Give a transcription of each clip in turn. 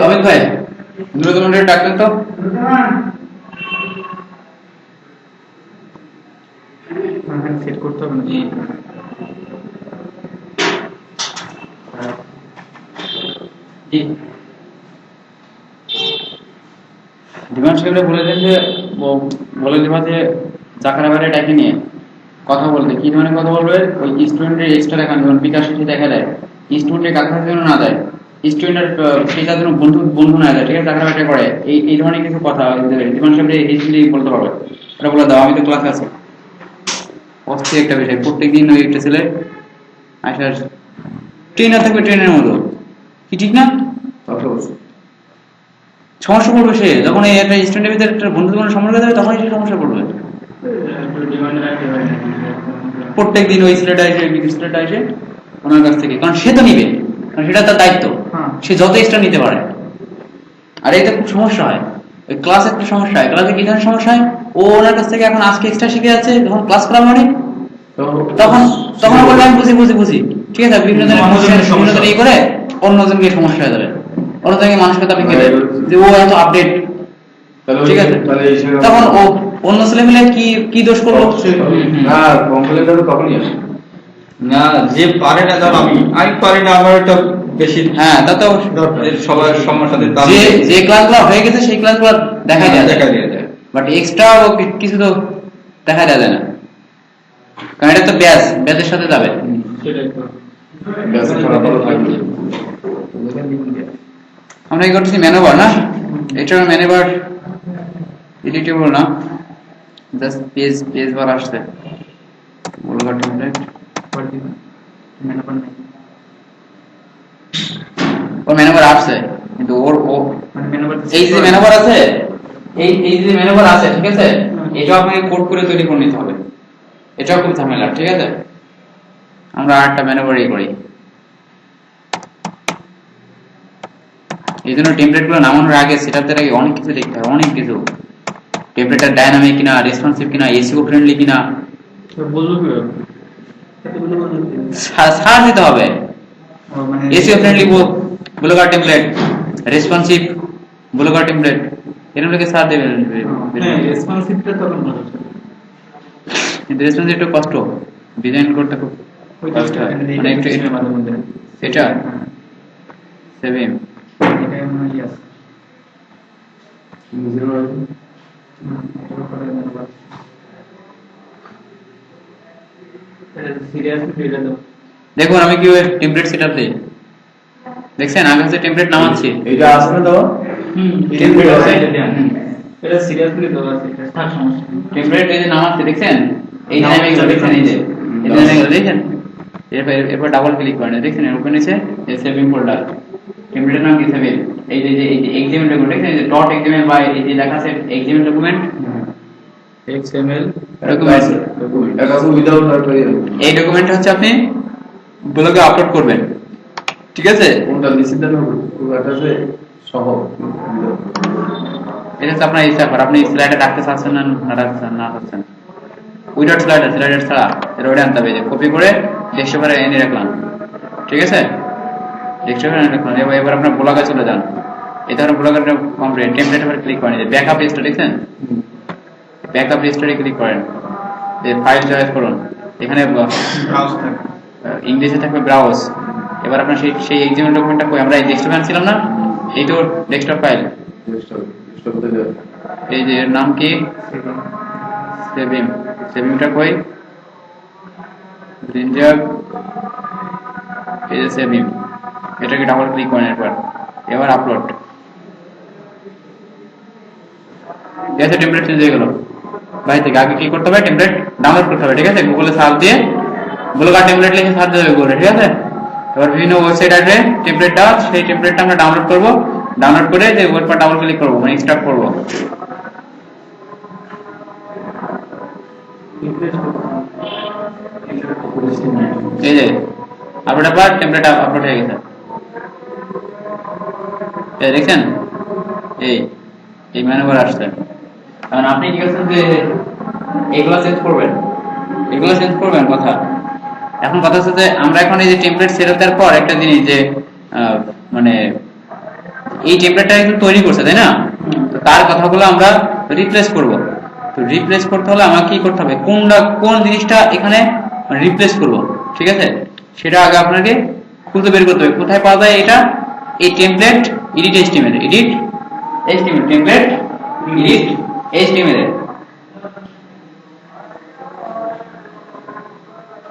অমিত ভাই, দ্রুত মিনিটে ডাকবেন তো। সেট করতে হবে না। ডিমান্ড সাহেবরা বলেছেন যে বলে দেবা যে জাকারা বাইরে ডাকে নিয়ে কথা বলতে। কি ধরনের কথা বলবে? ওই স্টুডেন্টের এক্সট্রা দেখানো, যেমন বিকাশ শেষে দেখা দেয়, স্টুডেন্টের কাছে যেন না দেয়, স্টুডেন্টের সেটার জন্য বন্ধু বন্ধু না যায়, ঠিক আছে? জাকারা বাইরে করে এই ধরনের কিছু কথা ডিমান্ড সাহেবরা ইজিলি বলতে পারবে। ওটা বলে দাও, আমি তো ক্লাসে আছি। অস্থির একটা বিষয়, প্রত্যেকদিন ওই একটা ছেলে আসার ট্রেনার থাকবে, ট্রেনের মতো কি ঠিক না? সমস্যা পড়বে সে যখন এই একটা স্টুডেন্টের ভিতরে একটা বন্ধুত্বপূর্ণ সম্পর্ক দেবে, তখনই সে সমস্যা পড়বে। প্রত্যেক দিন ওই ছেলেটা এসে ছেলেটা এসে ওনার কাছ থেকে, কারণ সে তো নিবে, কারণ সেটা তার দায়িত্ব, সে যত এক্সট্রা নিতে পারে। আর এতে খুব সমস্যা হয়, ওই ক্লাসে একটা সমস্যা হয়। ক্লাসে কি ধরনের সমস্যা হয়? ও ওনার কাছ থেকে এখন আজকে এক্সট্রা শিখে যাচ্ছে, যখন ক্লাস করা মানে তখন তখন বলবে আমি বুঝি, ঠিক আছে? বিভিন্ন ধরনের এই করে অন্যজনকে সমস্যা হয়ে যাবে, অন্যজনকে মানসিকতা ভেঙে দেয় যে ও এত আপডেট, ঠিক আছে? তখন ও অন্য ছেলে মিলে কি দোষ করলো না, কমপ্লেন তখনই আসে না, যে পারে না, ধর আমি পারি না, আমার একটা বেশি। হ্যাঁ, তা তো সবার সমস্যাতে যে ক্লাসগুলো হয়ে গেছে সেই ক্লাসগুলো দেখা যায় যায়, বাট এক্সট্রা কিছু তো দেখা যায় না, কারণ এটা তো ব্যাচের সাথে যাবে। আমরা কি করতেছি ম্যানোভার না, এটা ম্যানোভার এডিটেবল না, জাস্ট পেজ বার আসছে বলবার টেমপ্লেট। ওর ম্যানোভার আসছে, কিন্তু ওর এই যে ম্যানোভার আছে, এই যে ম্যানোভার আছে, ঠিক আছে, এটাও আপনাকে কোড করে তৈরি করে নিতে হবে। এটাও খুব ঝামেলা, ঠিক আছে? আমরা আরেকটা ম্যানোভারই করি। এই জন্য টেমপ্লেট গুলো নামানোর আগে, সেটার আগে অনেক কিছু দেখতে হয়, অনেক কিছু। টেমপ্লেটটা ডায়নামিক কিনা, রেসপন্সিভ কিনা, এসইও ফ্রেন্ডলি কিনা, সার দিতে হবে। SEO friendly blogger template, responsive blogger template, এরকম লিখে সার দেবেন। কিন্তু রেসপন্সিভ একটু কষ্ট, ডিজাইন করতে খুব কষ্ট হয়, মানে একটু এটা সেভিং দেখুন আমি কি টেমপ্লেট সেটআপ দেই, দেখছেন? আগে যে টেমপ্লেট নামাচ্ছি, এটা আছে না দাও? টেমপ্লেট আছে, এটা সিরিয়াসলি দেওয়া আছে, এটা তার সমস্যা। টেমপ্লেট এই যে নামাচ্ছি, দেখছেন? এই যে আমি এগুলো দেখছেন, এই যে এগুলো দেখছেন, এরপর ডাবল ক্লিক করেন, দেখছেন ওপেন হয়েছে এই সেভিং ফোল্ডার। টেমপ্লেটের নাম কি? সেভিং। এই যে এক্সএমএল ডকুমেন্ট, দেখছেন এই যে ডট এক্সএমএল বা এই যে লেখা আছে এক্সএমএল ডকুমেন্ট, এক্সএমএল ডকুমেন্ট। এটা তো উইদাউট এই ডকুমেন্ট হচ্ছে আপনি ব্লগে আপলোড করবেন, ঠিক আছে? কোনটা নিশ্চিত আছে সহ এটা হচ্ছে আপনার ইচ্ছা করে, আপনি স্লাইডে রাখতে চাচ্ছেন না রাখছেন উইদাউট স্লাইডার ছাড়া এটা ওইটা আনতে হবে। কপি করে ডেস্কটপে এনে রাখলাম, ঠিক আছে? ডেস্কটপে এনে রাখলাম। এবার আপনার ব্লগে চলে যান, এই ধরনের ব্লগের কমপ্লিট টেমপ্লেট এবার ক্লিক করেন, যে ব্যাকআপ লিস্টে, দেখছেন? ব্যাকআপ লিস্টে ক্লিক করেন, এই ফাইল চয়েস করুন, এখানে ইংলিশে থাকবে ব্রাউজ। এবার আপনার সেই এক্সএমএল ডকুমেন্টটা কই? আমরা এই ডেস্কটপে আনছিলাম না, এই তো ডেস্কটপ ফাইল। এই যে এর নাম কি? সেভিংটা কই? ব্রিঞ্জাল, এই যে সেভিং, এটাকে ডাবল ক্লিক করেন। এবার আপলোড গেছে, টেমপ্লেট চেঞ্জ হয়ে গেল। বাইরে থেকে আগে কি করতে হবে? টেমপ্লেট ডাউনলোড করতে হবে, ঠিক আছে? গুগলে সার্চ দিয়ে ব্লগার টেমপ্লেট লিখে সার্চ দেবে গুগলে, ঠিক আছে? এবার বিভিন্ন ওয়েবসাইট আসবে, টেমপ্লেটটা সেই টেমপ্লেটটা আমরা ডাউনলোড করব, ডাউনলোড করে যে ওয়েব পর ডাবল ক্লিক করব, মানে এক্সট্রাক্ট করব। এই যে আপলোড আবার টেমপ্লেট আপলোড হয়ে গেছে। এই দেখেন এই ম্যানুভার আসছে। কারণ আপনি কি করছেন যে এগুলো চেঞ্জ করবেন কথা। এখন কথা হচ্ছে যে আমরা এখন এই যে টেমপ্লেট সেট দেওয়ার পর একটা জিনিস যে মানে এই টেমপ্লেটটা কিন্তু তৈরি করছে তাই না, তো তার কথাগুলো আমরা রিপ্লেস করব। তো রিপ্লেস করতে হলে আমাকে কি করতে হবে, কোন জিনিসটা এখানে রিপ্লেস করব, ঠিক আছে, সেটা আগে আপনাকে খুঁজে বের করতে হবে। কোথায় পাওয়া যায় এটা? এই template edit HTML, template edit HTML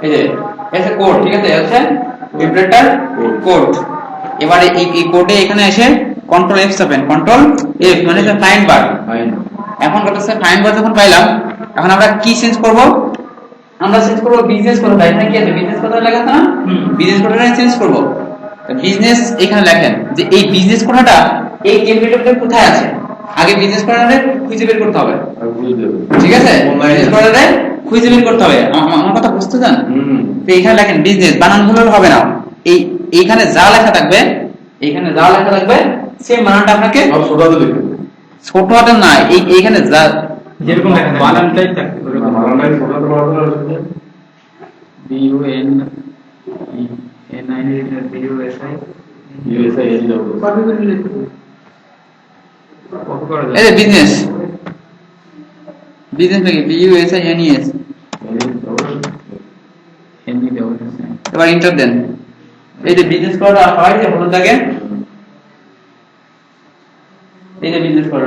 এই যে এসে কোড, ঠিক আছে, আছে টেমপ্লেটটার কোড। এবারে এই কোডে এখানে এসে কন্ট্রোল এফ চাপেন, কন্ট্রোল এফ মানে ফাইন্ড বার। এখন কথা হচ্ছে ফাইন্ড বার যখন পাইলাম, এখন আমরা কি চেঞ্জ করব? আমরা চেঞ্জ করব বিজনেস কোডটা। এখানে কি আছে? বিজনেস কোডটা লেখা আছে না? বিজনেস কোডটা চেঞ্জ করব। বিজনেস এখানে লেখেন যে এই বিজনেস কোডটা এই টেমপ্লেটের মধ্যে কোথায় আছে, আগে বিজনেস কোডটা খুঁজে বের করতে হবে, ঠিক আছে? বিজনেস কোডটা খুঁজে বের করতে হবে। আমার কথা বুঝতে চান? তো এখানে লেখেন বিজনেস, বানানগুলো হবে না, এইখানে যা লেখা থাকবে, এইখানে যা লেখা থাকবে সেম বানানটা আপনাকে ছোট হাতের না, এইখানে যা যেরকম বানানটাই থাকবে বানানটাই ছোট হাতের BUN NIBUSI ইউএসআই এসে যাবে। এই যে বিজনেস নাকি BUSINES। এবার এন্টার দেন। এই যে বিজনেস কোড হয় যে হলুদ দাগে, এই যে বিজনেস কোড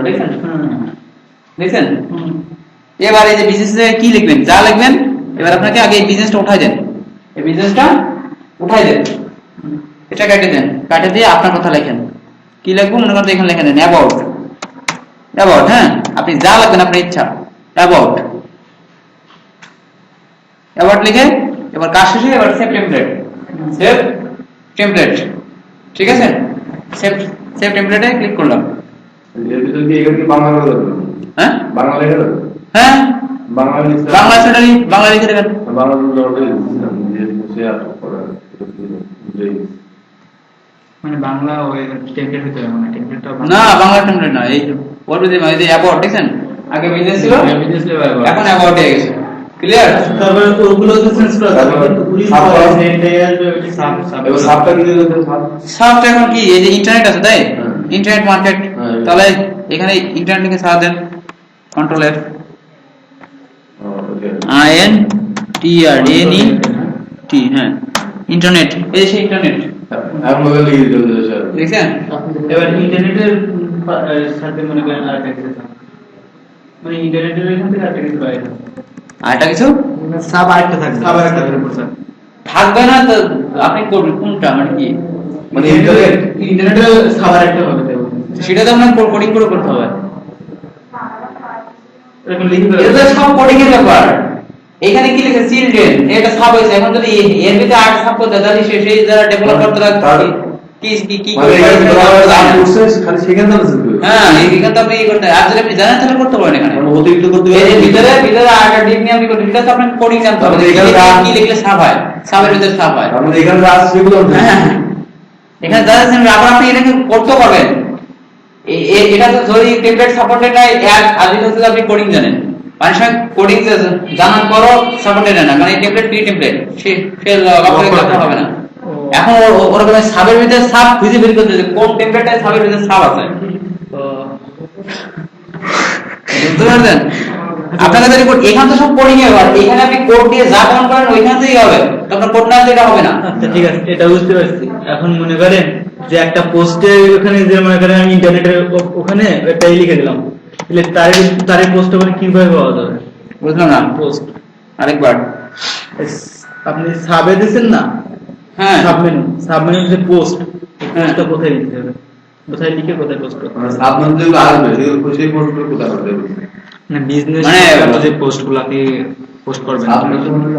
দেখছেন? এবার এই যে বিজনেসে কি লিখবেন, যা লিখবেন, এবার আপনাকে আগে এই বিজনেসটা উঠাই দেন, এই বিজনেসটা উঠাই দেন, এটা কেটে দেন, কাটে দিয়ে আপনার কথা লেখেন। কি লিখবো মনে করেন এখানে লিখে দেন অ্যাবাউট। হ্যাঁ, আপনি যা লিখবেন আপনার ইচ্ছা, অ্যাবাউট লিখে এবার কাজ শেষে এবার সেভ টেমপ্লেট, ঠিক আছে? সেভ টেমপ্লেটে ক্লিক করলাম। এর ভিতর কি এখানে কি বাংলা করে দেবে? হ্যাঁ, বাংলা লেখা দেবে? হ্যাঁ, বাংলা বাংলা লিখে দেবেন। বাংলা দরকার যে বসে আর পড়া মানে বাংলা ওই টেমপ্লেট হতে হবে, মানে টেমপ্লেটটা না, বাংলা টেমপ্লেট না, এই বলবে যে এই যে অ্যাবাউট দেখছেন, আগে বিজনেস ছিল, বিজনেস লেভেল এখন অ্যাবাউট হয়ে গেছে। ক্লিয়ার? তারপরে ওগুলোকে চেঞ্জ করা যাবে, কিন্তু পুলিশ এটাই আসবে, এবার সাবটা কি দিতে হবে? সাবটা এখন কি এই যে ইন্টারনেট আছে তাই, ইন্টারনেট মার্কেট, তাহলে এখানে ইন্টারনেট লিখে সার্চ দেন, কন্ট্রোল এফ, INTERNET, হ্যাঁ, ইন্টারনেট, এই যে সেই ইন্টারনেট এখন ওটা লিখে দিতে হবে স্যার। দেখছেন? এবার ইন্টারনেটের সাথে মনে করেন আরেকটা কিছু থাকবে। মানে ইন্টারনেটের এখান থেকে আরেকটা কিছু বাইরে আরেকটা কিছু সাব আরেকটা থাকবে, সাব আরেকটা থাকবে। থাকবে না তো আপনি করবেন কোনটা, মানে কি, মানে ইন্টারনেটের সাব আরেকটা হবে, সেটা তো আপনার কোডিং করে করতে হবে। এরকম লিখে এটা তো সব কোডিং এর ব্যাপার। এখানে কি লিখে চিলড্রেন, এটা সাব হয়েছে, এখন যদি এর ভিতরে আর্ট সাব করতে তাহলে সেই যারা ডেভেলপার তারা কি মানে এখানে যা করছে খালি সেখানে দাও শুধু। হ্যাঁ, এইখানে তো আপনি এই করতে, আর যদি আপনি জানেন তাহলে করতে পারেন। এখানে মানে অতিরিক্ত করতে এই গেলে যে ভিতরে আর্ট ডিপ নিয়ে আপনি করতে, এটা তো আপনাকে কোডিং জানতে হবে, আমাদের এখানে কি লিখলে সাব হয়, সাবের ভিতরে সাব হয়। আমাদের এখানে যা আছে সেগুলো হ্যাঁ, এখানে যা আছে আবার আপনি এটাকে করতে পারবেন। এটা তো যদি টেমপ্লেট সাপোর্টেড নাই, আর যদি হচ্ছে আপনি কোডিং জানেন, মানুষের কোডিং জানার পরও সাপোর্টেড না, মানে টেমপ্লেট কি টেমপ্লেট সে লক্ষ্য হবে না। এখন ওরকম সাবের ভিতরে সাব খুঁজে বের করতে কোন টেমপ্লেটে সাবের ভিতরে সাব আছে, বুঝতে পারছেন? আপনাকে যদি এখান তো সব কোডিং এ হয়, এখানে আপনি কোড দিয়ে যা কাজ করেন ওইখান থেকেই হবে, তো আপনার কোড না দিলে এটা হবে না। আচ্ছা ঠিক আছে, এটা বুঝতে পারছি। এখন মনে করেন যে একটা পোস্টে ওখানে যে মনে করেন আমি ইন্টারনেটের ওখানে একটাই লিখে দিলাম, তাহলে তার পোস্ট ওখানে কিভাবে পাওয়া যাবে? বুঝলাম না, পোস্ট আরেকবার। আপনি সাবে দিয়েছেন না, হ্যাঁ, সাবমেনু যে পোস্ট, হ্যাঁ। পোস্টটা কোথায় লিখতে হবে, কোথায় লিখে কোথায় পোস্ট করতে হবে? মানে সাবধান যেগুলো আসবে সেগুলো সেই পোস্টগুলো কোথায় করতে হবে? মানে বিজনেস মানে যে পোস্টগুলো আপনি পোস্ট করবেন।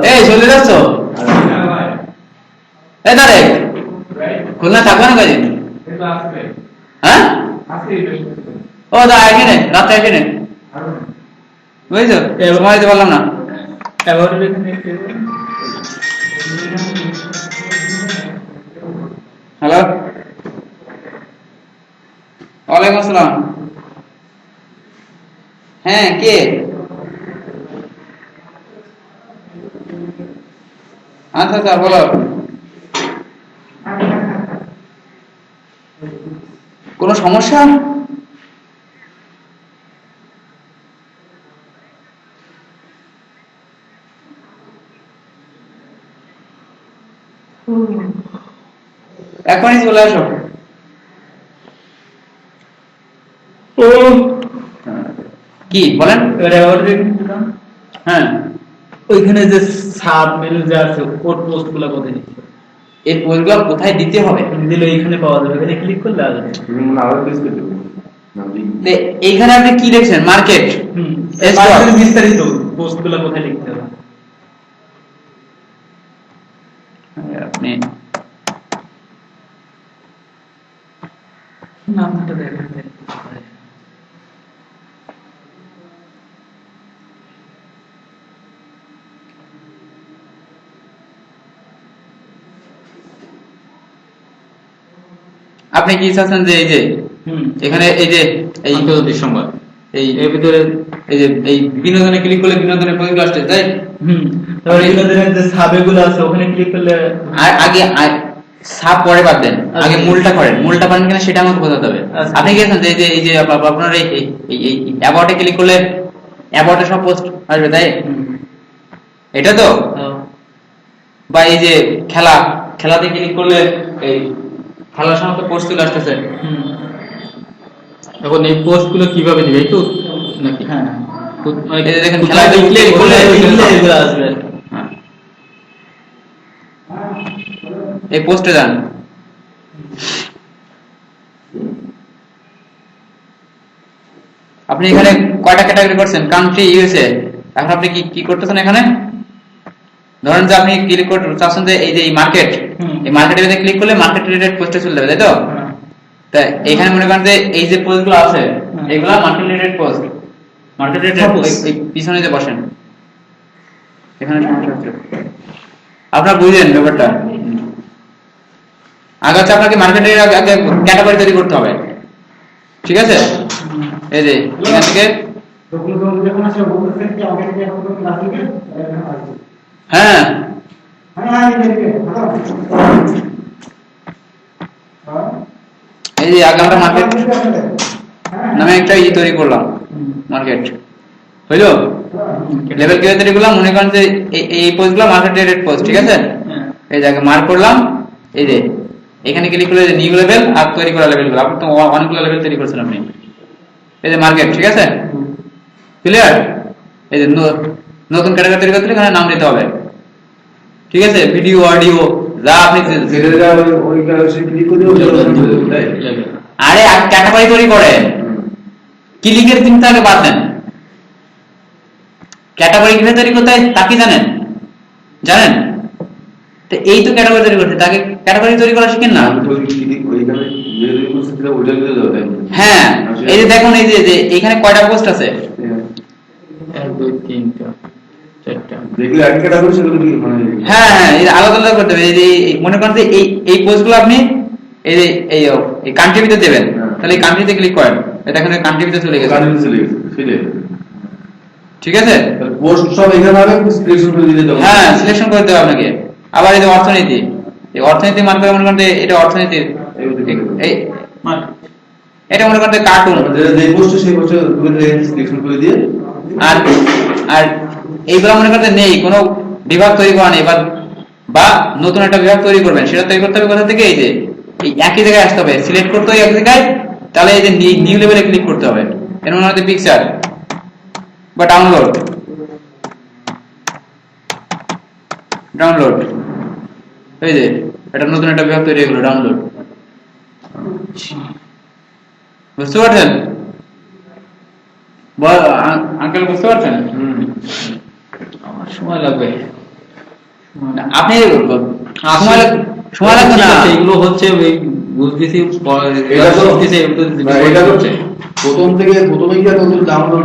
এই চলে যাচ্ছ, এই দাঁড়ে খুলনা থাকবে না কাজে, হ্যাঁ, ও দা এখানে রাতে এখানে, বুঝছো? সময় দিতে পারলাম না। এবার ওয়ালাইকুম আসসালাম। হ্যাঁ, কে? আচ্ছা আচ্ছা, বলো। কোনো সমস্যা? এখনই চলে আসো। কি বলেন? হ্যাঁ, ওইখানে যে সাব মেনু যে আছে ওর পোস্ট গুলা কোথায় দিচ্ছে? এই পোস্টগুলো কোথায় দিতে হবে? দিলে এখানে পাওয়া যাবে, এখানে ক্লিক করলে আসবে। মানে আবার প্রেস করতে হবে এইখানে আপনি কি দেখছেন? মার্কেট। মার্কেটের বিস্তারিত পোস্ট গুলা কোথায় লিখতে হবে? আপনি নামটা দেখেন। আপনি কি চাচ্ছেন যে এই যে এখানে এই যে এই আন্তর্জাতিক সংবাদ এই এর ভিতরে এই যে এই বিনোদনে ক্লিক করলে বিনোদনের পোস্টগুলো আসছে, তাই? তারপরে এগুলোদের যে সাবেগুলো আছে ওখানে ক্লিক করলে আর আগে সাব পরে বাদ দেন, আগে মূলটা করেন। মূলটা পারেন কিনা সেটা আমাকে বোঝাতে হবে। আচ্ছা। আপনি কি আছেন যে এই যে আপনার এই এই অ্যাবাউটে ক্লিক করলে অ্যাবাউটে সব পোস্ট আসবে, তাই? এটা তো, বা এই যে খেলাতে ক্লিক করলে এই খেলার সমস্ত পোস্ট চলে আসতেছে। এখন এই পোস্ট গুলো কিভাবে দিবে, এই তো নাকি? হ্যাঁ, এই যে দেখেন কোথায় খেলাতে দেখলে ক্লিক করলে এগুলো আসবে। হ্যাঁ। এই পোস্টে যান। আপনি এখানে কয়টা ক্যাটাগরি করছেন? Country, USA. এখন আপনি কি কি করতেছেন এখানে? ধরেন যে আপনি ক্লিক করতে চাচ্ছেন যে এই যে এই মার্কেট, এই মার্কেটে ক্লিক করলে মার্কেট রিলেটেড পোস্টে চলে যাবে, তাই তো? তাই এখানে মনে করেন যে এই যে পোস্টগুলো আছে এগুলা market related post. Market related এই পিছনে যে বসেন এখানে সমস্যা হচ্ছে। আপনারা বুঝলেন ব্যাপারটা? আগে হচ্ছে আপনাকে মার্কেটের আগে ক্যাটাগরি তৈরি করতে হবে, ঠিক আছে? এই যে এখান থেকে হ্যাঁ এই যে আগে আমরা মার্কেট নামে একটা তৈরি করলাম, মার্কেট হইলো। লেভেল কিভাবে তৈরি করলাম? মনে করেন যে এই পোস্টগুলো মার্কেট রিলেটেড পোস্ট, ঠিক আছে? এই জায়গায় মার্ক করলাম। এই যে এখানে ক্লিক করলে নিউ লেভেল আর তৈরি করা লেভেলগুলো, আপনি তো অনেকগুলো লেভেল তৈরি করছেন আপনি। এই যে মার্কেট, ঠিক আছে? ক্লিয়ার? এই যে নতুন ক্যাটাগরি তৈরি করতে এখানে নাম দিতে হবে, ঠিক আছে? ভিডিও, অডিও যা আপনি ওই কাছে ক্লিক করে দিলে আরে ক্যাটাগরি তৈরি করে ক্লিকের চিন্তা আগে বাদ দেন। ক্যাটাগরি কিভাবে তৈরি করতে হয় তা কি জানেন? জানেন তো? এই তো ক্যাটাগরি তৈরি করতে, তাকে ক্যাটাগরি তৈরি করা শিখেন না? হ্যাঁ, এই যে দেখুন এই যে এখানে কয়টা পোস্ট আছে? 1 2 3 4 দেখলে এক ক্যাটাগরি সেগুলো কি মানে হ্যাঁ হ্যাঁ, এই আলাদা আলাদা করতে হবে। এই যে মনে করেন যে এই পোস্টগুলো আপনি এই যে এই কান্ট্রি ভিতরে দেবেন, তাহলে এই কান্ট্রিতে ক্লিক করেন। দেখেন কান্ট্রি ভিতরে চলে গেছে, ঠিক আছে? পোস্ট সব এখানে হবে, সিলেকশন করে দিলে যাবে। হ্যাঁ, সিলেকশন করতে হবে আপনাকে। আবার এই যে অর্থনীতি, এই অর্থনীতি মার্ক করে মনে করেন যে এটা অর্থনীতির এই এটা মনে করেন যে কার্টুন। যে পোস্টে সেই পোস্টে সিলেকশন করে দিয়ে আর আর এইগুলো মনে করতে নেই, কোনো বিভাগ তৈরি করা নেই, বা নতুন একটা বিভাগ তৈরি করবেন, সেটা তৈরি করতে হবে কোথা থেকে? এই যে এই একই জায়গায় আসতে হবে, সিলেক্ট করতে হবে এক জায়গায়, তাহলে এই যে নিউ লেভেলে ক্লিক করতে হবে। এর মনে হচ্ছে পিকচার বা ডাউনলোড, এই যে এটা নতুন একটা বিভাগ তৈরি হয়ে গেল, ডাউনলোড। বুঝতে পারছেন? আঙ্কেল বুঝতে পারছেন? আমার সময় লাগবে। আপনি সময় লাগবে না, এগুলো হচ্ছে ওই বুঝতেছি এটা হচ্ছে প্রথমে কি আর নতুন ডাউনলোড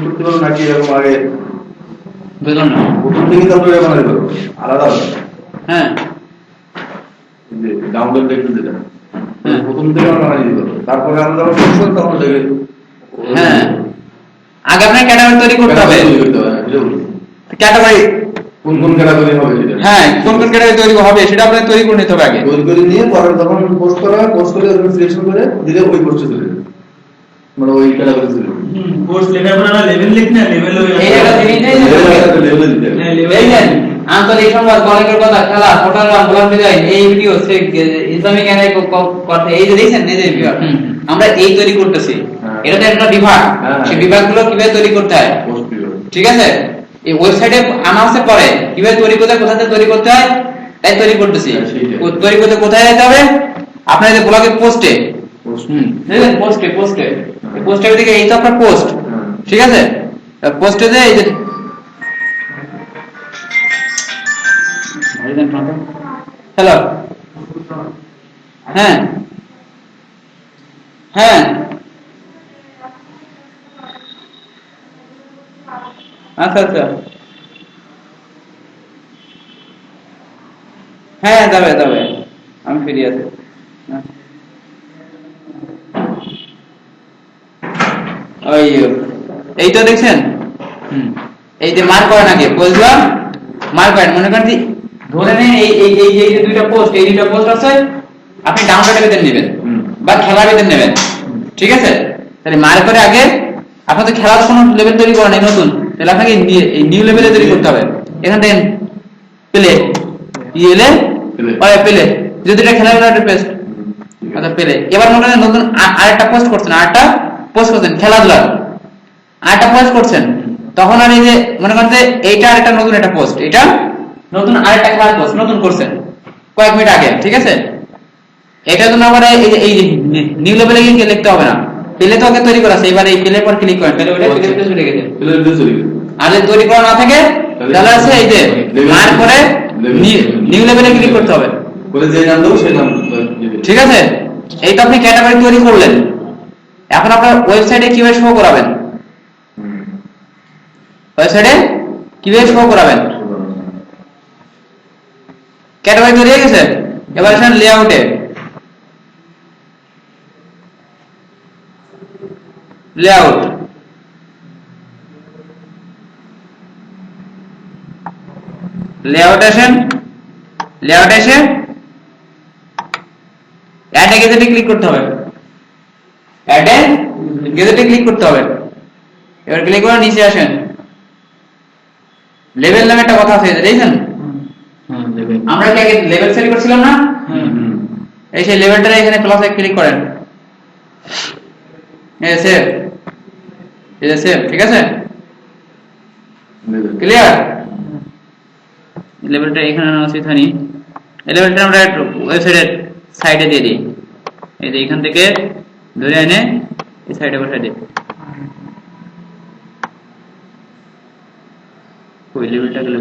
করতে পারো নাকি এরকম আগে বুঝলাম না। প্রথম থেকে ডাউনলোড বানাতে পারো আলাদা? হ্যাঁ, ডাউনলোড দেখতে যেটা প্রথম থেকে আমরা বানিয়ে দিতে হবে। তারপরে আমরা যখন শেষ করবো তখন ওটাকে হ্যাঁ, আগে আপনার ক্যাটাগরি তৈরি করতে হবে। তৈরি করতে হবে, হ্যাঁ, বুঝতে পেরেছি। ক্যাটাগরি, কোন কোন ক্যাটাগরি হবে সেটা হ্যাঁ কোন কোন ক্যাটাগরি তৈরি হবে সেটা আপনার তৈরি করে নিতে হবে আগে। তৈরি করে নিয়ে পরে তখন পোস্ট করা হয়, পোস্ট করে ওখানে সিলেকশন করে দিলে ওই পোস্টে চলে যাবে, মানে ওই ক্যাটাগরি চলে যাবে। কোর্স লেখার পর আমরা লেভেল লিখ না, লেভেল ওই এই একটা জিনিসই লেভেলে দিতে হবে। হ্যাঁ, এই যে আন্তরিক সংবাদ, কলেজের কথা, খেলা, হোটেল, গোলাম ডিজাইন, এই ভিডিও, ইসলামিক কথা, এই যে দেখছেন, এই যে বিভাগ, আমরা এই তৈরি করতেছি। হ্যাঁ। এটা তো একটা বিভাগ, হ্যাঁ। সেই বিভাগগুলো কিভাবে তৈরি করতে হয়, পোস্ট পিরিয়ড। ঠিক আছে? এই ওয়েবসাইটে আনা আছে পরে কিভাবে তৈরি করতে হয়, কোথা থেকে তৈরি করতে হয়, তাই তৈরি করতেছি। হ্যাঁ, সেইটাই। তৈরি করতে কোথায় যেতে হবে? আপনার যে ব্লগে পোস্টে, পোস্ট। বুঝলেন? পোস্টে পোস্টের দিকে, এই তো আপনার পোস্ট, হ্যাঁ। ঠিক আছে? পোস্টে যে এই যে হ্যালো, হ্যাঁ হ্যাঁ, আচ্ছা আচ্ছা, হ্যাঁ যাবে যাবে, আমি ফ্রি আছি। হ্যাঁ। ওই এই তো দেখছেন, এই যে মার্ক করেন আগে, বুঝলাম, মার্ক করেন, মনে করেন যে ধরে নেন এই এই এই এই যে দুইটা পোস্ট, এই দুইটা পোস্ট আছে, আপনি ডাউনলোডের ভিতরে নেবেন বা খেলার ভিতরে নেবেন, ঠিক আছে? তাহলে মার্ক করে আগে, আপনার তো খেলার কোনো লেভেল তৈরি করেন নাই নতুন, তাহলে আপনাকে এই নিউ লেভেলে তৈরি করতে হবে। এখান থেকে পেলে ইয়েলে পেলে, যদি এটা খেলার একটা পেস্ট, আচ্ছা পেলে। এবার মনে করেন নতুন আরেকটা পোস্ট করছেন, আরেকটা পোস্ট করছেন খেলাধুলার, আরেকটা পোস্ট করছেন, তখন আর এই যে মনে করেন যে এইটা আরেকটা নতুন একটা পোস্ট, এটা নতুন আরেকটা খেলার পোস্ট নতুন করছেন কয়েক মিনিট আগে, ঠিক আছে? এটা তো না আবার এই যে নিউ লেভেলে গিয়ে লিখতে হবে না, পেলে তো আগে তৈরি করা আছে, এবার এই পেলে পর ক্লিক করেন, তাহলে ওটা পেলে চলে গেছে। আর যদি তৈরি করা না থাকে তাহলে আছে এই যে মার্ক করে নিউ লেভেলে ক্লিক করতে হবে, বলে যে নাম দেবো সেই নাম, ঠিক আছে? এই তো আপনি ক্যাটাগরি তৈরি করলেন। এখন আপনার ওয়েবসাইটে কিভাবে শো করাবেন, ওয়েবসাইটে কিভাবে শো করাবেন? ক্যাটাগরি তৈরি হয়ে গেছে, এবার আসেন লেআউটে, লেআউট, লেআউট আসেন, লেআউট এসে অ্যাড এ গেজেটে ক্লিক করতে হবে, অ্যাড এ গেজেটে ক্লিক করতে হবে। এবার ক্লিক করে নিচে আসেন, লেভেল নামে একটা কথা আছে, দেখছেন? আমরা কি আগে লেভেল সেট করছিলাম না? এই সেই লেভেলটা এখানে প্লাসে ক্লিক করেন, এই সেভ, এই যে সেভ, ঠিক আছে? ক্লিয়ার? লেভেলটা এখানে আনা উচিত হয়নি, এই লেভেলটা আমরা ওয়েবসাইটের সাইডে দিয়ে দিই, এই যে এখান থেকে ধরে এনে এই সাইডে বসাই দিই। ওই লেভেলটা গেলে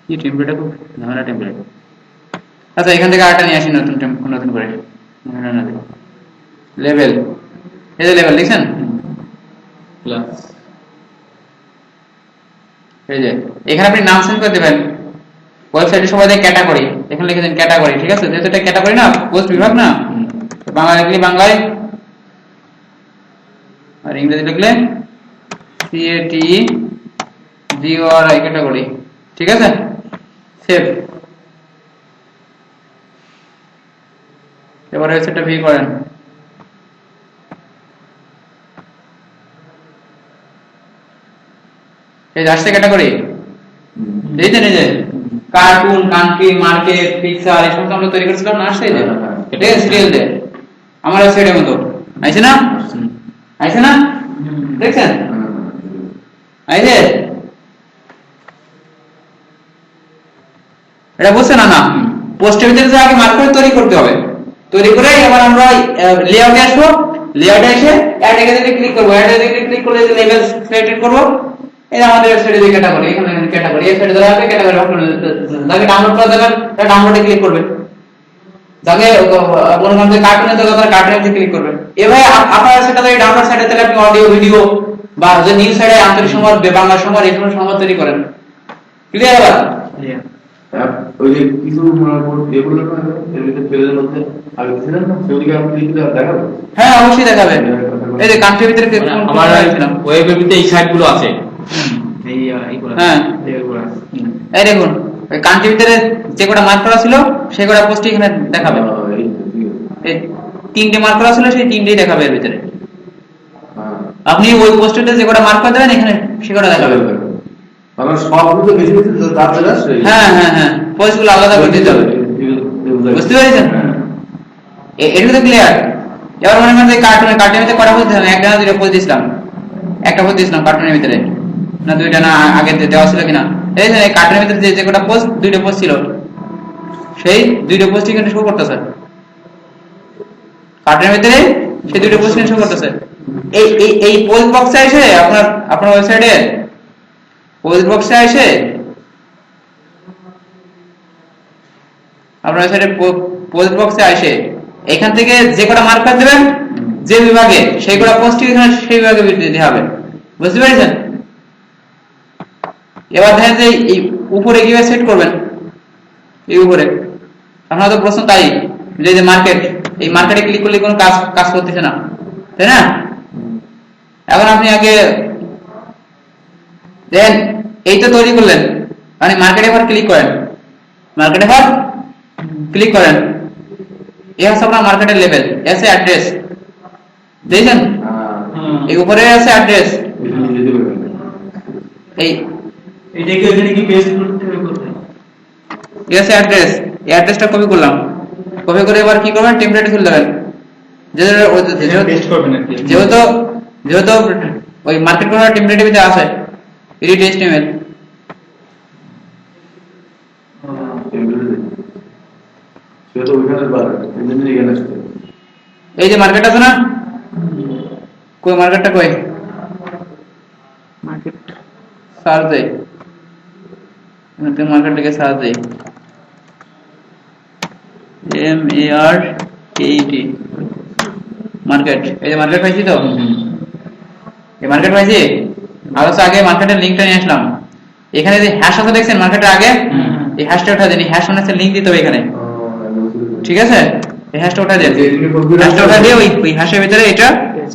কি টেমপ্লেটটা খুব ঝামেলা টেমপ্লেট। আচ্ছা এখান থেকে আরেকটা নিয়ে আসি নতুন নতুন করে, লেভেল, এই যে লেভেল দেখছেন, এই যে এখানে আপনি নাম চেঞ্জ করে দেবেন। ওয়েবসাইটে সবাই দেয় ক্যাটাগরি, এখানে লিখে দেন ক্যাটাগরি, ঠিক আছে? যেহেতু এটা ক্যাটাগরি না, পোস্ট বিভাগ না, বাংলা লিখলে বাংলায়, আর ইংরেজি লিখলে CATGORI, ক্যাটাগরি, ঠিক আছে? সেভ। এবার ওয়েবসাইটটা ভিউ করেন, এই আসছে ক্যাটাগরি, দেখছেন? এই যে কার্টুন, কান্ট্রি, মার্কেট, পিকচার, এই সমস্ত আমরা তৈরি করেছিলাম না, আসছে? এই যে ঠিক আছে, সিরিয়াল দে আমার ওয়েবসাইটের মতো আইছে না, আইছে না, দেখছেন? আইছে, এটা বুঝছেন না? না, পোস্টের ভিতরে যে আগে মার্ক করে তৈরি করতে হবে, তৈরি করে এবার আমরা লেআউটে আসবো, লেআউটে এসে অ্যাড এ ক্লিক করবো, অ্যাড এ ক্লিক করলে যে লেভেল সিলেক্ট করবো, এই আমাদের ওয়েবসাইটে যে ক্যাটাগরি, এখানে ক্যাটাগরি, এই সাইডে ধরে আসবে ক্যাটাগরি, যাকে ডাউনলোড করা যাবে তারা ডাউনলোডে ক্লিক করবে, যাকে মনে করেন যে কার্টুনে তো তারা কার্টুনে ক্লিক করবে। এভাবে আপনার সেটা যদি ডাউনলোড সাইডে তাহলে আপনি অডিও ভিডিও বা যে নিউজ সাইডে আন্তরিক সংবাদ, বাংলা সংবাদ, এই সমস্ত সংবাদ তৈরি করেন, ক্লিয়ার আবার? ওই যে কিছু এগুলো না এর ভিতরে পেজের মধ্যে আগে ছিলেন না সেগুলিকে আমি লিখে দেখাবো। হ্যাঁ অবশ্যই দেখাবে। এই যে কান্ট্রির ভিতরে মানে আমার ওয়েবের ভিতরে এই সাইটগুলো আছে। হ্যাঁ এই দেখুন ওই কান্ট্রির ভিতরে যে কটা মার্ক করা ছিল সেই কটা পোস্টই এখানে দেখাবে। এই 3টে মার্ক করা ছিল সেই 3টেই দেখাবে এর ভিতরে। আপনি ওই পোস্টে যে কটা মার্ক করে দেবেন এখানে সে কটা দেখাবে। আমার সবগুলো বেশি বেশি দাঁত চলে আসছে। হ্যাঁ হ্যাঁ হ্যাঁ পোস্টগুলো আলাদা করে দিতে হবে। বুঝতে পেরেছেন? এটা তো ক্লিয়ার। এবার মনে করেন যে কার্টুনের ভিতরে কটা পোস্ট দিলাম, একটা না দুইটা পোস্ট দিয়েছিলাম, একটা পোস্ট দিয়েছিলাম কার্টুনের ভিতরে না দুইটা না আগে দেওয়া ছিল কিনা। এই যে কার্টুনের ভিতরে যে কটা পোস্ট 2টা পোস্ট ছিল সেই 2টা পোস্ট এখানে শো করতেছে। কার্টুনের ভিতরে সেই 2টা পোস্ট এখানে শো করতেছে। এই পোস্ট বক্সে এসে আপনার ওয়েবসাইটে পোস্ট বক্সে এসে আপনার ওয়েবসাইটে পোস্ট বক্সে আসে এখান থেকে যে কটা মার্ক করে দেবেন যে বিভাগে সেই কটা পোস্ট এখানে সেই বিভাগে দিতে হবে। বুঝতে পেরেছেন? এবার দেখেন যে এই উপরে কিভাবে সেট করবেন। এই উপরে আপনার তো প্রশ্ন তাই যে মার্কেট, এই মার্কেটে ক্লিক করলে কোনো কাজ করতেছে না, তাই না? এখন আপনি আগে দেন এইটা তৈরি করলেন, মানে মার্কেটে এবার ক্লিক করেন, মার্কেটে এবার ক্লিক করেন। এই হচ্ছে আপনার মার্কেটের লেভেল, এসে অ্যাড্রেস দেখছেন এই উপরে আছে অ্যাড্রেস। এইটাকে এখানে কি পেস্ট করতে হবে? এসে অ্যাড্রেস, এই অ্যাড্রেসটা কপি করলাম, কপি করে এবার কি করবেন টেমপ্লেটে তুলে দেবেন। পেস্ট করবেন আর কি। যেহেতু ওই মার্কেট করার টেমপ্লেটের ভিতরে আছে এডিট HTML। সেটা ওইখানে বার ইঞ্জিনিয়ারিং এখানে আসছে। এই যে মার্কেট আছে না, কই মার্কেটটা কই? মার্কেট সার্চ দেই, মার্কেট লিখে সার্চ দেই MARKET মার্কেট। এই যে মার্কেট পাইছি তো, এই মার্কেট পাইছি। আগে মার্কেটের লিঙ্কটা নিয়ে আসলাম। এখানে যে হ্যাশ আছে দেখছেন মার্কেটের আগে, এই হ্যাশটা উঠা দেন। হ্যাশ মানে লিঙ্ক দিতে হবে এখানে, ঠিক আছে? এই হ্যাশটা উঠা দেন, হ্যাশটা উঠা দিয়ে ওই হ্যাশের ভিতরে এটা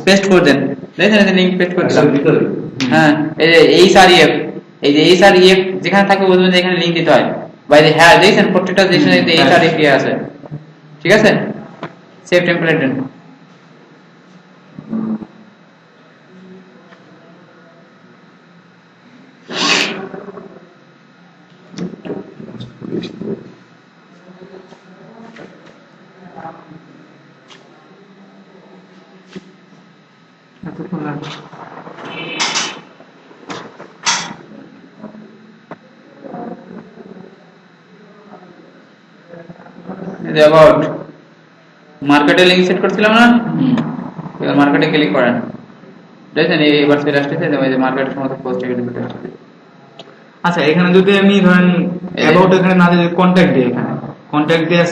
পেস্ট করে দেন। দেখছেন এই লিঙ্ক পেস্ট করে দিলাম। হ্যাঁ এই যে HREF, এই যে HREF যেখানে থাকে বুঝবেন যে এখানে লিঙ্ক দিতে হয়। বাই যে হ্যাঁ দেখছেন প্রত্যেকটা যেখানে HREF আছে, ঠিক আছে? সেভ টেমপ্লেট দেন। এতক্ষণ লাগবে। এই যে অ্যাবাউট মার্কেটে লিংক সেট করছিলাম না, এবার মার্কেটে ক্লিক করেন। দেখছেন এবার সেট আসতেছে, ওই যে মার্কেটের সমস্ত পোস্ট এখানে আসছে। আচ্ছা এখানে যদি আমি ধরেন অ্যাবাউট এখানে না দিয়ে কন্ট্যাক্ট দিই, এখানে কন্ট্যাক্ট দিয়ে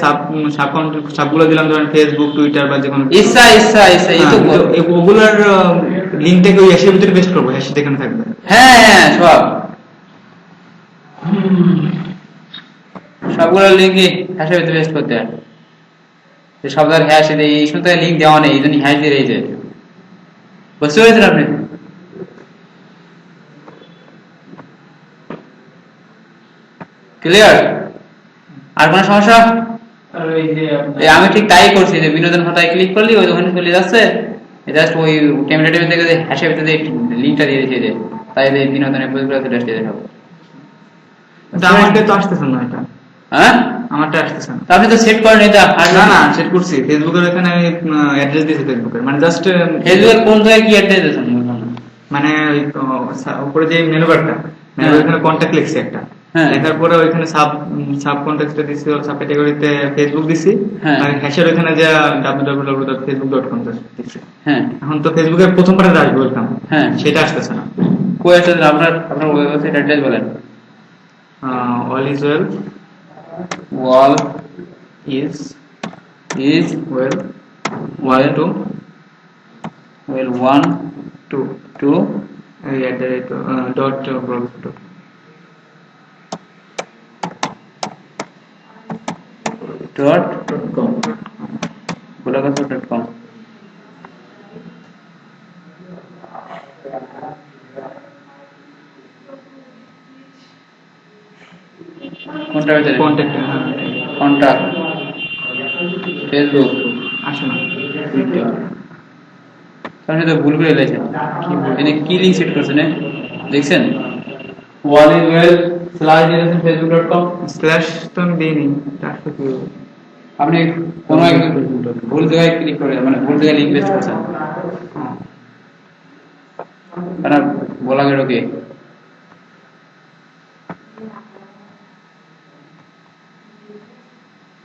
সাবগুলো দিলাম, ধরেন ফেসবুক টুইটার বা যে কোনো ইচ্ছা এই তো ওগুলার লিংকটাকে ওই হ্যাশের ভিতরে পেস্ট করবো, হ্যাশ এখানে থাকবে। হ্যাঁ হ্যাঁ সবগুলো লিঙ্কই হ্যাশের ভিতরে পেস্ট করতে হয়। সব ধর হ্যাশ এই সময় লিঙ্ক দেওয়া নেই, এই জন্য হ্যাশ দিয়ে রয়েছে। বুঝতে পেরেছেন আপনি? ক্লিয়ার? আর কোনো সমস্যা? আর এই যে আমি ঠিক তাই করছি, যে বিনোদন ভাতায় ক্লিক করলি ওই ওখানে চলে যাচ্ছে, জাস্ট ওই টেমপ্লেটের ভিতরে হ্যাশের ভিতরে লিঙ্কটা দিয়ে দিয়েছে, যে তাই এই বিনোদনের বইগুলো চলে আসছে দেখাবো। আমারটা তো আসতেছে না, এটা হ্যাঁ আমারটা আসতেছে না। আপনি তো সেট করেন এটা? না না সেট করছি, ফেসবুকের এখানে আমি অ্যাড্রেস দিয়েছি ফেসবুকের, মানে জাস্ট ফেসবুকের কোন জায়গায় কি অ্যাড্রেস দিয়েছেন? মানে ওই উপরে যে মেনু বারটা, এখানে কন্টাক্ট লিখছি একটা, লেখার পরে ওইখানে সাব কন্টেক্সটে দিছি, সাব ক্যাটাগরিতে ফেসবুক দিছি, আর হ্যাশের ওইখানে যে www.facebook.com দিছি। হ্যাঁ এখন তো ফেসবুকের প্রথম পারে আসবে ওয়েলকাম, হ্যাঁ সেটা আসতেছে না। কই আসছে? আপনার ওয়েবসাইট অ্যাড্রেস বলেন। All is well, all is well well to well 1 2 2 dot blogspot. .com গোলাগাছা.com কোনটা ভিতরে কন্ট্যাক্ট কন্টাক্ট ফেসবুক আসে না। তাহলে তো ভুল করে লেখেন এনে কি লিংক সেট করছেন দেখছেন wallywell/facebook.com স্ল্যাশ তো আমি দিইনি, তারপর কি হবে? আপনি কোনো এক ভুল জায়গায় ক্লিক করে মানে ভুল জায়গায় লিংক পেস্ট করছেন কারণ বলা গেল কি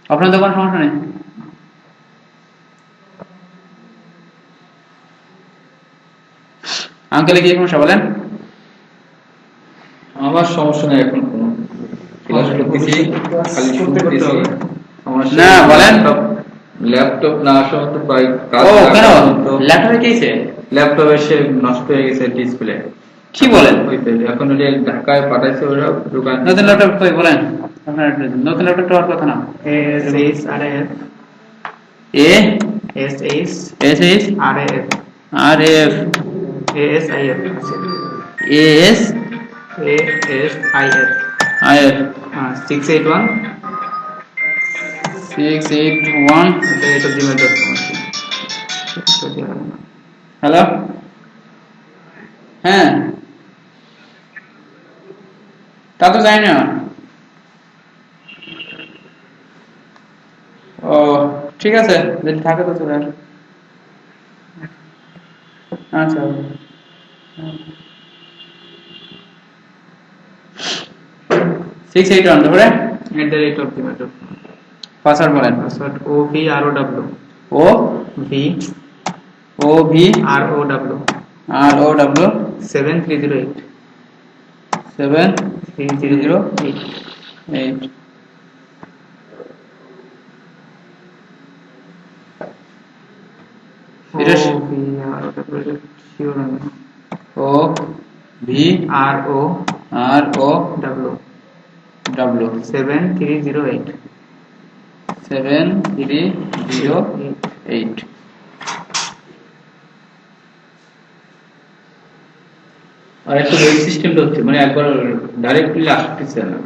আপনার তো কোনো সমস্যা নেই আঙ্কেলে কি সমস্যা বলেন আমার সমস্যা নেই এখন কোনো ক্লাস করতেছি খালি শুনতেছি আমার না বলেন ল্যাপটপ না আসা তো প্রায় কাজ ও না কেন তো ল্যাপটপে কি হয়েছে ল্যাপটপ এসে নষ্ট হয়ে গেছে ডিসপ্লে কি বলেন এখন ওটা ঢাকায় পাঠাইছে ওরা দোকান নতুন ল্যাপটপ কই বলেন আপনার নতুন ল্যাপটপ হওয়ার কথা না S R F A S S S S R F R F S I F S S I F I F 681 681 এটা gmail.com হ্যালো হ্যাঁ তা তো জানি না ও ঠিক আছে যদি থাকে তো চলে আসো আচ্ছা 681 তারপরে @gmail.com পাসওয়ার্ড বলেন পাসওয়ার্ড OVROW ও V ও ভি ROW আর ও ডব্লিউ 7308 7308 এটা ও ভি আর ও ডব্লিউ 7308 7308 আর একটা ওই সিস্টেমটা হচ্ছে মানে একবার ডাইরেক্টলি আসতেছে না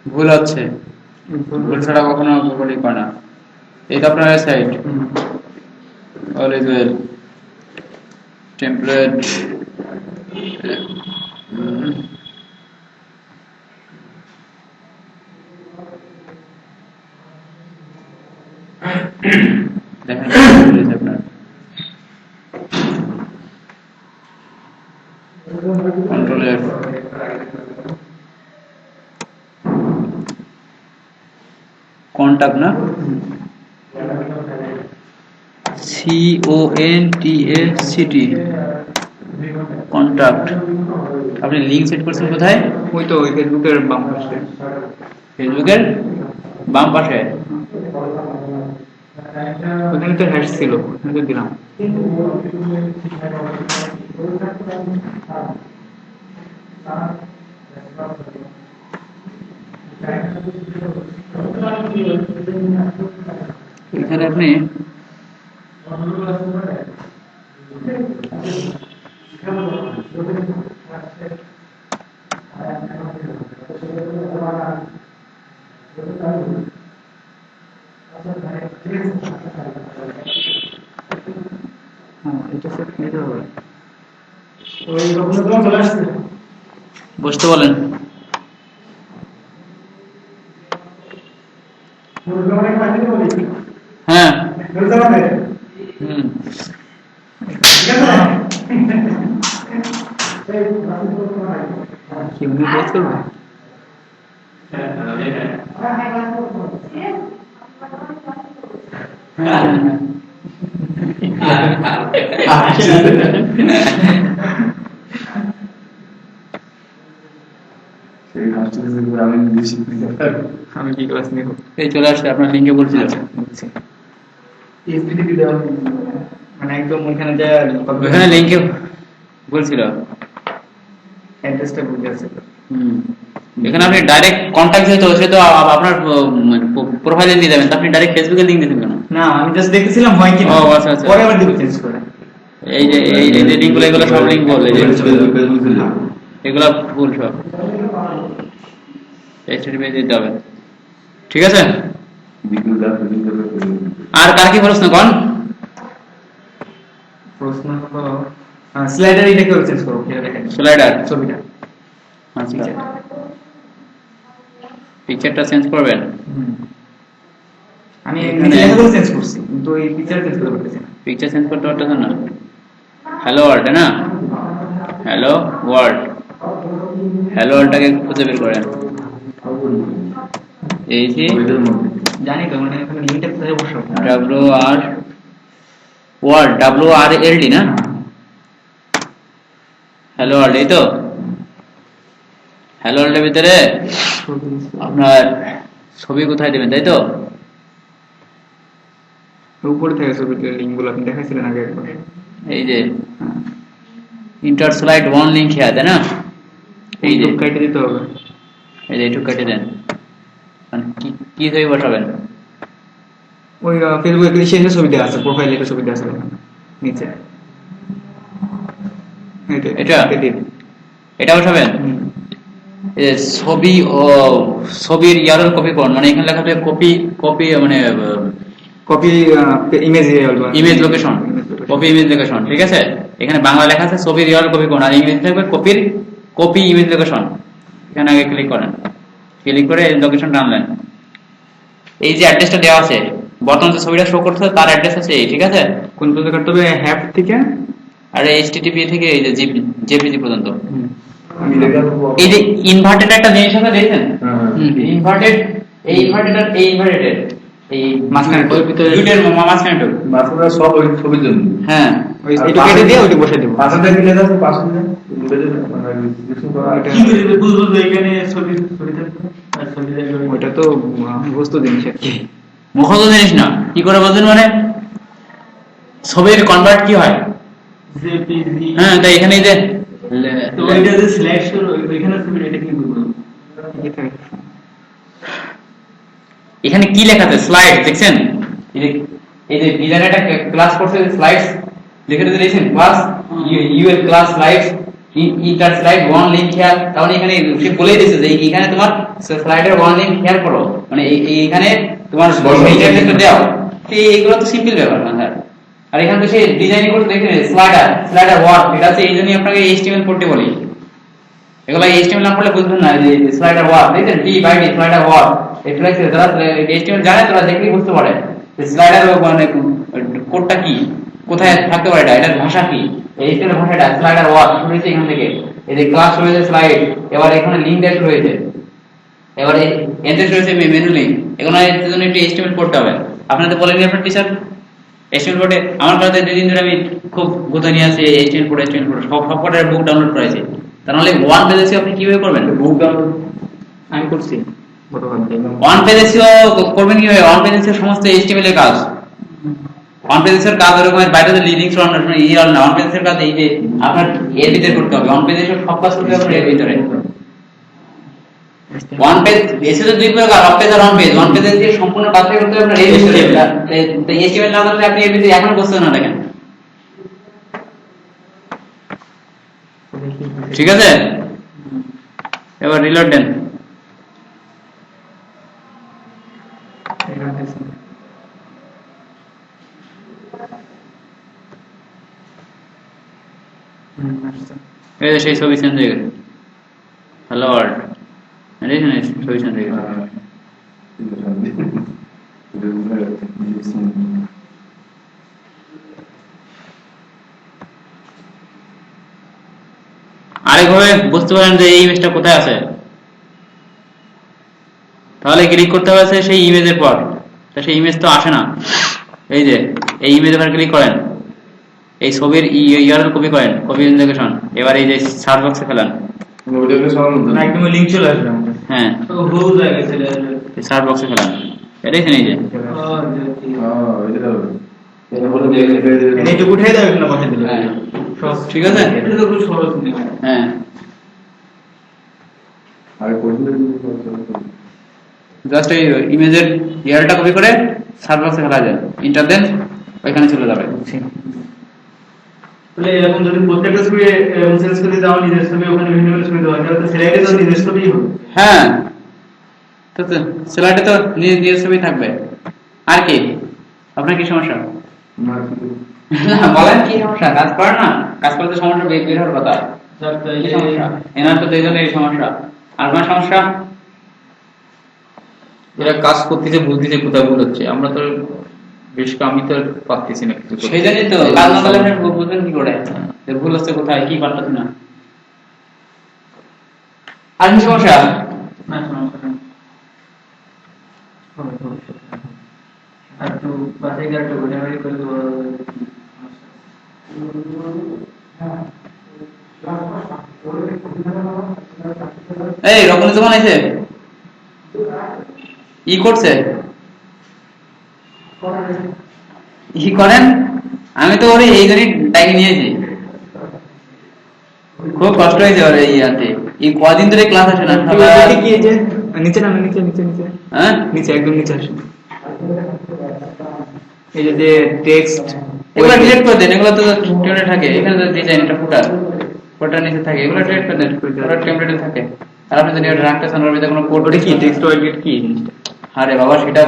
ভুল হচ্ছে ভুল ছাড়া কখনো গুগলই করে না এটা আপনার ওয়েবসাইট অলওয়েজ ওয়েল টেমপ্লেট দেখেন আপনার কন্ট্রোল এফ কন্টাক্ট না CONTACT কন্টাক্ট আপনি লিংক সেট করছেন কোথায় ওই তো ওই ফেসবুকের বাম পাশে ফেসবুকের বাম পাশে ওখানে তো হ্যাশ ছিল ওখানে তো দিলাম এখানে আপনি এটা সেট নিতে হবে বসতে বলেন হ্যাঁ হুম কি উনি পজ করবে আমি কি ক্লাস নিব এই চলে আসছে আপনার লিঙ্কে বলছিল মানে একদম ওইখানে যা ওখানে লিঙ্কে বলছিল অ্যাড্রেসটা বুঝে আছে হুম এখানে আপনি ডাইরেক্ট কন্ট্যাক্ট যেহেতু সে তো আপনার প্রোফাইলে দিয়ে দেবেন, আপনি ডাইরেক্ট ফেসবুকে লিংক দিতেন কেন? না আমি জাস্ট দেখতেছিলাম হয় কি না। ও আচ্ছা আচ্ছা, পরে আবার দিব চেঞ্জ করে। এই যে লিংকগুলো এগুলো সব লিংক বলে যে ফেসবুক ছিল এগুলো ভুল সব, HTTP দিতে হবে। ঠিক আছে, আর কার কি প্রশ্ন কোন? প্রশ্ন হলো স্লাইডার এটা কিভাবে চেঞ্জ করব এটা দেখেন। স্লাইডার ছবিটা আচ্ছা, পিকচারটা চেঞ্জ করবেন। আমি নিচে লেখাগুলো চেঞ্জ করছি কিন্তু এই পিকচার চেঞ্জ করতে পারতেছি না। পিকচার চেঞ্জ করতে পারতেছেন না? হ্যালো ওয়ার্ল্ড না, হ্যালো ওয়ার্ল্ডটাকে খুঁজে বের করেন। এই যে জানি তো মানে এখানে লিমিটটা কোথায় বসাবো? WRLD না, হ্যালো ওয়ার্ল্ড, এই তো হ্যালো ওয়ার্ল্ডের ভিতরে আপনার ছবি কোথায় দেবেন, তাই তো? উপরে থেকে ছবিতে লিংকগুলো আপনি দেখাইছিলেন আগে একবার। এই যে ইন্টার স্লাইড ওয়ান লিংক আছে তাই না, এই যে কেটে দিতে হবে। এই যে একটু কেটে দেন, মানে কি ছবি বসাবেন? ওই ফেসবুকে ক্রিয়েশনের ছবি দেওয়া আছে, প্রোফাইলে একটা ছবি দেওয়া আছে নিচে, এটা বসাবেন। ছবি ও ছবির ইয়ারল কপি করুন, মানে এখানে লেখা থাকবে কপি মানে copy image location, copy image location. ঠিক আছে, এখানে বাংলা লেখা আছে ছবির ইয়ারল কপি করুন, আর ইংরেজি থাকবে কপি ইমেজ লোকেশন। এখানে আগে ক্লিক করেন, ক্লিক করে লোকেশন টানলেন। এই যে অ্যাড্রেসটা দেওয়া আছে, বর্তমানে যে ছবিটা শো করছে তার অ্যাড্রেস আছে এই, ঠিক আছে? কোন পর্যন্ত করতে হবে? হ্যাপ থেকে আর HTTP থেকে এই যে জেপিজি পর্যন্ত। এই যে ইনভার্টেড একটা জিনিস আছে দেখেন, ইনভার্টেড, এই ইনভার্টেড আর এই ইনভার্টেড, এই মাঝখানে দুইটার মাঝখানে সব ওই ছবির জন্য। হ্যাঁ, এটা কেটে দিয়ে ওটা বসে দেব। পাশে থেকে লেখা আছে, পাশে দিয়ে মানে ডিসক্রিপশন করা আছে। কি করে বুঝবো এখানে ছবি থাকবে আর ছবি থাকবে? ওটা তো বস্তু জিনিস আর কি, মুখস্থ জিনিস না। কি করে বলছেন মানে ছবির কনভার্ট কি হয়? জেপিজি। হ্যাঁ, তাই এখানে এই যে তো ওইটা যে সিলেক্ট করব ওইখানে ছবিটা এটা কি করব? এখানে কি লেখা আছে? স্লাইড দেখছেন? এই যে ডিজাইন একটা ক্লাস করছে, স্লাইডস লিখে দিয়েছেন, class UL class slides inter slide one link here. তাহলে এখানে সে বলেই দিয়েছে যে এখানে তোমার স্লাইডের ওয়ান লিংক হেয়ার করো, মানে এইখানে তোমার এইটা দাও। এইগুলো তো সিম্পল ব্যাপার না স্যার। আর এখানে তো সে ডিজাইন করতে দেখেন স্লাইডার ওয়ার্ড, এটা আছে এই জন্যই আপনাকে HTML পড়তে বলি। এগুলো HTML না পড়লে বুঝবেন না। যে স্লাইডার ওয়ার্ড দেখেন, D/D স্লাইডার ওয়ার্ড, এটা লাগছে যারা HTML জানে তারা দেখলেই বুঝতে পারে যে স্লাইডার মানে কোডটা কি, কোথায় থাকতে পারে, এটার ভাষা কি, HTML ভাষাটা স্লাইডার ওয়ার্ড শুরু হয়েছে এখান থেকে। এই যে ক্লাস রয়েছে স্লাইড, এবার এখানে লিংক ড্যাশ রয়েছে, এবারে এন্ট্রি রয়েছে মেনু লিংক। এগুলো এর জন্য একটু HTML পড়তে হবে। আপনাদের বলেনি আপনার টিচার HTML পড়ে? আমার কাছে 2 দিন ধরে আমি খুব গুতা নিয়ে আসি HTML পড়ে সব কটার বুক ডাউনলোড করেছি। তাহলে ওয়ান পেজ এসে আপনি কিভাবে করবেন? বুক ডাউনলোড আমি করছি ওয়ান পেজ এসে করবেন কিভাবে? ওয়ান পেজ এসে সমস্ত HTML এর কাজ, ওয়ান পেজ এর কাজ এরকম বাইরে যে লিংক না, ওয়ান পেজ এর কাজ এই যে আপনার এর ভিতরে করতে হবে। ওয়ান পেজ এসে সব কাজ করতে হবে এর ভিতরে। ওয়ান পেজ এসে তো 2 প্রকার, অফ পেজ আর অন পেজ। ওয়ান পেজে যে সম্পূর্ণ কাজটা করতে হবে আপনার এই ভিতরে। HTML না করলে আপনি এর ভিতরে এখন বুঝতে না দেখেন। ঠিক আছে, এবার রিলোড দেন। এই যে সেই ছবি চেঞ্জ হয়ে গেছে, হ্যালো ওয়ার্ল্ড, এখানে ছবি চেঞ্জ হয়ে গেছে। আরেকভাবে বুঝতে পারেন যে এই ইমেজটা কোথায় আছে, তাহলে ক্লিক করতে হবে সেই ইমেজের পর। তা সেই ইমেজ তো আসে না। এই যে এই ইমেজের উপর ক্লিক করেন, এই ছবির ইউআরএল কপি করেন, কপি লোকেশন। এবার এই যে সার্চ বক্সে ফেলেন, একদম লিংক চলে আসবে। হ্যাঁ, তো হো জায়গায় চলে আসবে, সার্চ বক্সে ফেলেন। এটাই এই যে এটা উঠাই দাও, এখানে বসাই দিলে ঠিক আছে। এটা তো খুব সহজ। হ্যাঁ, আর কোর্সে জাস্ট এই ইমেজের ইয়ারটা কপি করে সার্চ বক্সে ফেলা যায়, ইন্টার দেন ওইখানে চলে যাবে। তাহলে এরকম যদি প্রত্যেকটা ছবি সেন্স করে দাও নিজের ছবি ওখানে বিভিন্ন ছবি দেওয়া তাহলে স্লাইডে তো নিজের ছবিই হবে। হ্যাঁ, তো স্লাইডে তো নিজের ছবি থাকবে। আর কি আপনার কি সমস্যা? না বলেন কি সমস্যা? কাজ করেন না, কাজ করতে সমস্যা বের হওয়ার কথা। কি সমস্যা? এনার তো দুইজনের এই সমস্যা। আর কোনো সমস্যা? এরা কাজ করতেছে, বুঝতেছে কোথায় ভুল হচ্ছে, আমরা তো বেশ আমি তো পারতেছি না কিছু। সেই জন্যই তো কাজ না করলে আপনি বুঝবেন কি করে যে ভুল হচ্ছে কোথায়, কি পারতেছি না। আর কি সমস্যা? না সমস্যা নেই। আর একটু বাসায় গিয়ে একটু ঘোরাঘুরি করলে এই রকমের দোকান আছে ই করছে ই করেন, আমি তো ওরে এই জন্যই ডাকি নিয়েছি। খুব কষ্ট হয়েছে ওরে এই আনতে, এই কদিন ধরে ক্লাস আসে না। কি যে নিচে নামে, নিচে নিচে নিচে, হ্যাঁ নিচে একদম নিচে আসে। এই যে টেক্সট এগুলো ডিলিট করে দেন, এগুলো তো টেমপ্লেটে থাকে। এখানে তো ডিজাইন এটা ফুটার ফোটার নিচে থাকে, এগুলো ডিলিট করে দেন, ওটা টেমপ্লেটে থাকে। আর আপনি যদি এটা রাখতেছেন ওর ভিতরে কোনো কোড কি টেক্সট ওয়াইগেট কি জিনিসটা? আরে বাবা সেটা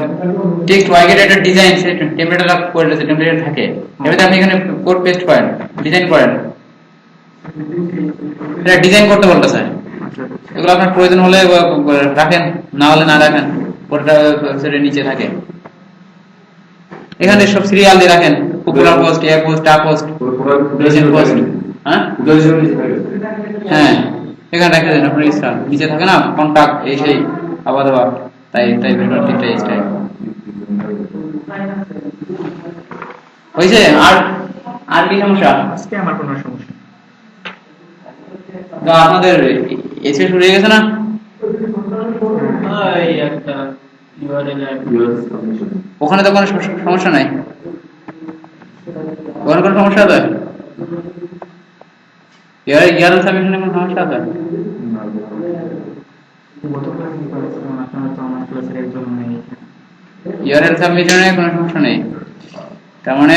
টেক্সট ওয়াইগেট একটা ডিজাইন, সেই টেমপ্লেটে রাখ করে দিয়েছে, টেমপ্লেটে থাকে। এবারে আপনি এখানে কোড পেস্ট করেন, ডিজাইন করেন, এটা ডিজাইন করতে বলতেছে। এগুলো আপনার প্রয়োজন হলে রাখেন, না হলে না রাখেন, কোডটা ওয়েবসাইটের নিচে থাকে। এখানে সব সিরিয়াল দিয়ে রাখেন, পপুলার পোস্ট, এ পোস্ট, টা পোস্ট, রিসেন্ট পোস্ট। হ্যাঁ এখানে রেখে দেন আপনার ইচ্ছা, নিচে থাকে না কন্টাক্ট এই সেই আবার আবার, তাই তাই তিনটা স্টাইল হয়েছে। আর আর কি সমস্যা? আজকে আমার কোনো সমস্যা নেই। আপনাদের এসে শুরু হয়ে গেছে না? এই একটা ওখানে তো কোনো সমস্যা নাই, ওখানে কোনো সমস্যা আছে? ইয়ার সাবমিশনে কোনো সমস্যা আছে? ইয়ারের সাবমিশনে কোনো সমস্যা নেই, তার মানে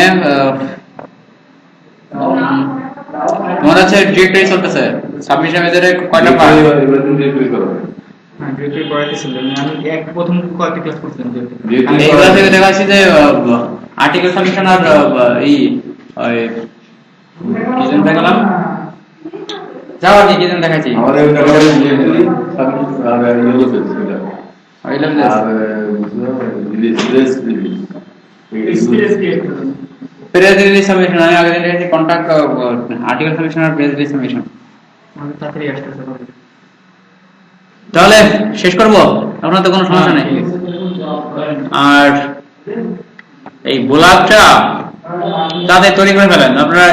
তোমার হচ্ছে ডিরেক্টরি চলতেছে সাবমিশন ভিতরে কয়টা পার্ট? আমি এক প্রথম কয়েকটা ক্লাস করছিলাম আমি এই ক্লাস থেকে দেখাচ্ছি যে আর্টিকেল সাবমিশন আর এই কি যেন দেখালাম, যাও আর কি যেন দেখাচ্ছি আমাদের আর ইয়েলো ফেস এটা প্রেস রিলিজ সাবমিশন। আমি আগে দেখাচ্ছি কন্টাক্ট আর্টিকেল সাবমিশন আর প্রেস রিলিজ সাবমিশন। তাড়াতাড়ি আসতেছে। তাহলে শেষ করবো, আপনার তো কোনো সমস্যা নেই। আর এই ব্লগটা তাদের তৈরি করে ফেলেন আপনারা,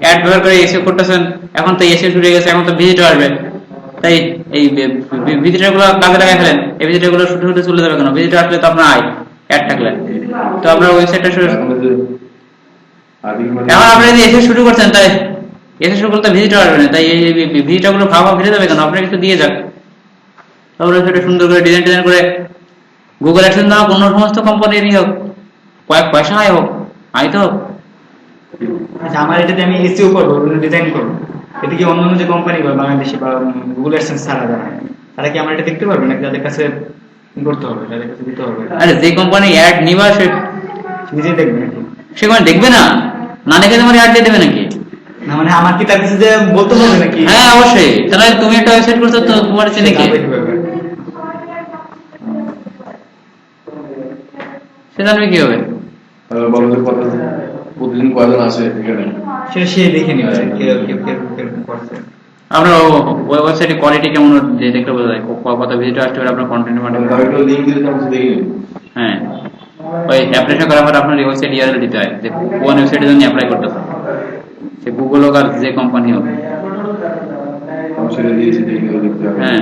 অ্যাড ব্যবহার করে এসে করতেছেন। এখন তো এসে শুরু হয়ে গেছে, এখন তো ভিজিটর আসবে, তাই এই ভিজিটর গুলো কাজে লাগাই ফেলেন। এই ভিজিটর গুলো শুধু শুধু চলে যাবে কেন? ভিজিটর আসলে তো আপনার আয় অ্যাড থাকলে তো আপনার ওয়েবসাইটটা শুরু। এখন আপনি যদি এসে শুরু করছেন, তাই এসে শুরু করতে ভিজিটর আসবে না, তাই এই ভিজিটর গুলো ভাবা ফিরে যাবে কেন? আপনার কিছু দিয়ে যাক, তারপরে সেটা সুন্দর করে ডিজাইন করে গুগল অ্যাডসেন্স না হোক, অন্য সমস্ত কোম্পানিরই হোক, কয়েক পয়সা আয় হোক, আয় তো হোক। আচ্ছা আমার এটাতে আমি এসইও করবো, ডিজাইন করবো, এটা কি অন্যান্য যে কোম্পানি বা বাংলাদেশি বা গুগল অ্যাডসেন্স ছাড়া যারা, তারা কি আমার এটা দেখতে পারবে নাকি যাদের কাছে করতে হবে, যাদের কাছে দিতে হবে? আরে যে কোম্পানি অ্যাড নিবা সে নিজেই দেখবে নাকি? সে কোনো দেখবে না, না দেখে তোমার অ্যাড দিয়ে দেবে নাকি? না মানে আমার কি তার কাছে যে বলতে হবে নাকি? হ্যাঁ অবশ্যই, তাহলে তুমি একটা ওয়েবসাইট করছো তো তোমার চেনে কি? সে জানবে কি হবে? প্রতিদিন কয়জন আসে এখানে সে দেখে নিবে কিরকম করছে। আপনার ওয়েবসাইটে কোয়ালিটি কেমন দেখতে বোঝা যায়, কত ভিজিটর আসছে আপনার কন্টেন্টের মাধ্যমে। লিঙ্ক দিলে তো দেখি হ্যাঁ ওই অ্যাপ্লিকেশন করার পর আপনার ওয়েবসাইট ইউআরএল দিতে হয় যে কোন ওয়েবসাইটের জন্য অ্যাপ্লাই করতেছে, সে গুগল হোক আর যে কোম্পানি হোক। সেটা দিয়েছি দেখি দেখতে হবে। হ্যাঁ